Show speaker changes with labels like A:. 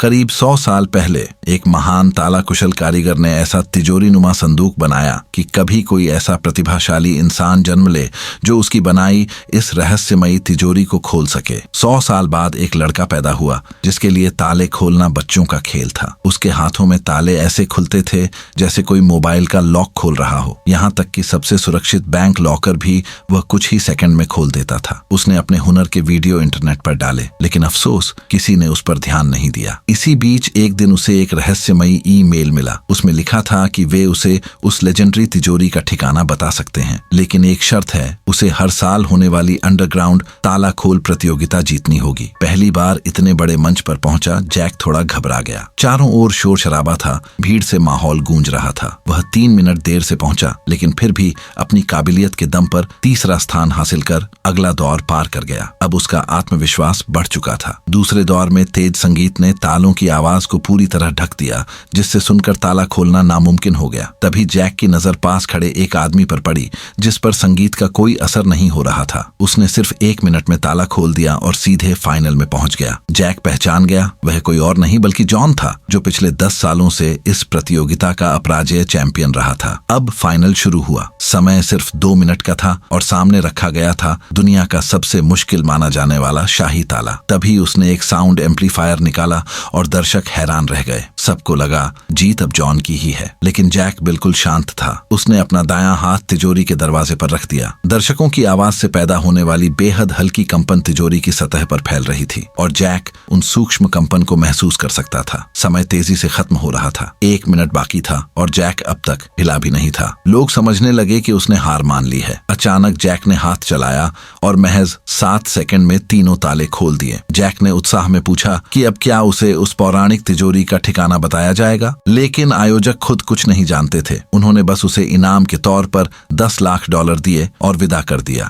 A: करीब 100 साल पहले एक महान ताला कुशल कारीगर ने ऐसा तिजोरी नुमा संदूक बनाया कि कभी कोई ऐसा प्रतिभाशाली इंसान जन्म ले जो उसकी बनाई इस रहस्यमयी तिजोरी को खोल सके। 100 साल बाद एक लड़का पैदा हुआ जिसके लिए ताले खोलना बच्चों का खेल था। उसके हाथों में ताले ऐसे खुलते थे जैसे कोई मोबाइल का लॉक खोल रहा हो। यहाँ तक कि सबसे सुरक्षित बैंक लॉकर भी वह कुछ ही सेकंड में खोल देता था। उसने अपने हुनर के वीडियो इंटरनेट पर डाले, लेकिन अफसोस किसी ने उस पर ध्यान नहीं दिया। इसी बीच एक दिन उसे एक रहस्यमयी ईमेल मिला। उसमें लिखा था कि वे उसे उस लेजेंडरी तिजोरी का ठिकाना बता सकते हैं, लेकिन एक शर्त है, उसे हर साल होने वाली अंडरग्राउंड ताला खोल प्रतियोगिता जीतनी होगी। पहली बार इतने बड़े मंच पर पहुंचा जैक थोड़ा घबरा गया। चारों ओर शोर शराबा था, भीड़ से माहौल गूंज रहा था। वह 3 मिनट देर से पहुंचा, लेकिन फिर भी अपनी काबिलियत के दम पर तीसरा स्थान हासिल कर अगला दौर पार कर गया। अब उसका आत्मविश्वास बढ़ चुका था। दूसरे दौर में तेज संगीत ने तालों की आवाज को पूरी तरह ढक दिया, जिससे सुनकर ताला खोलना नामुमकिन हो गया। तभी जैक की नजर पास खड़े एक आदमी पर पड़ी जिस पर संगीत का कोई असर नहीं हो रहा था। उसने सिर्फ 1 मिनट में ताला खोल दिया और सीधे फाइनल में पहुंच गया। जैक पहचान गया, वह कोई और नहीं बल्कि जॉन था, जो पिछले 10 सालों से इस प्रतियोगिता का अपराजेय चैंपियन रहा था। अब फाइनल शुरू हुआ। समय सिर्फ 2 मिनट का था और सामने रखा गया था दुनिया का सबसे मुश्किल माना जाने वाला शाही ताला। तभी उसने एक साउंड एम्पलीफायर निकाला और दर्शक हैरान रह गए। सबको लगा जीत अब जॉन की ही है, लेकिन जैक बिल्कुल शांत था। उसने अपना दायां हाथ तिजोरी के दरवाजे पर रख दिया। दर्शकों की आवाज से पैदा होने वाली बेहद हल्की कंपन तिजोरी की सतह पर फैल रही थी और जैक उन सूक्ष्म कंपन को महसूस कर सकता था। समय तेजी से खत्म हो रहा था। 1 मिनट बाकी था और जैक अब तक हिला भी नहीं था। लोग समझने लगे कि उसने हार मान ली है। अचानक जैक ने हाथ चलाया और महज 7 सेकंड में तीनों ताले खोल दिए। जैक ने उत्साह में पूछा कि अब क्या उसे उस पौराणिक तिजोरी का ठिकाना बताया जाएगा, लेकिन आयोजक खुद कुछ नहीं जानते थे। उन्होंने बस उसे इनाम के तौर पर $10 लाख दिए और विदा कर दिया।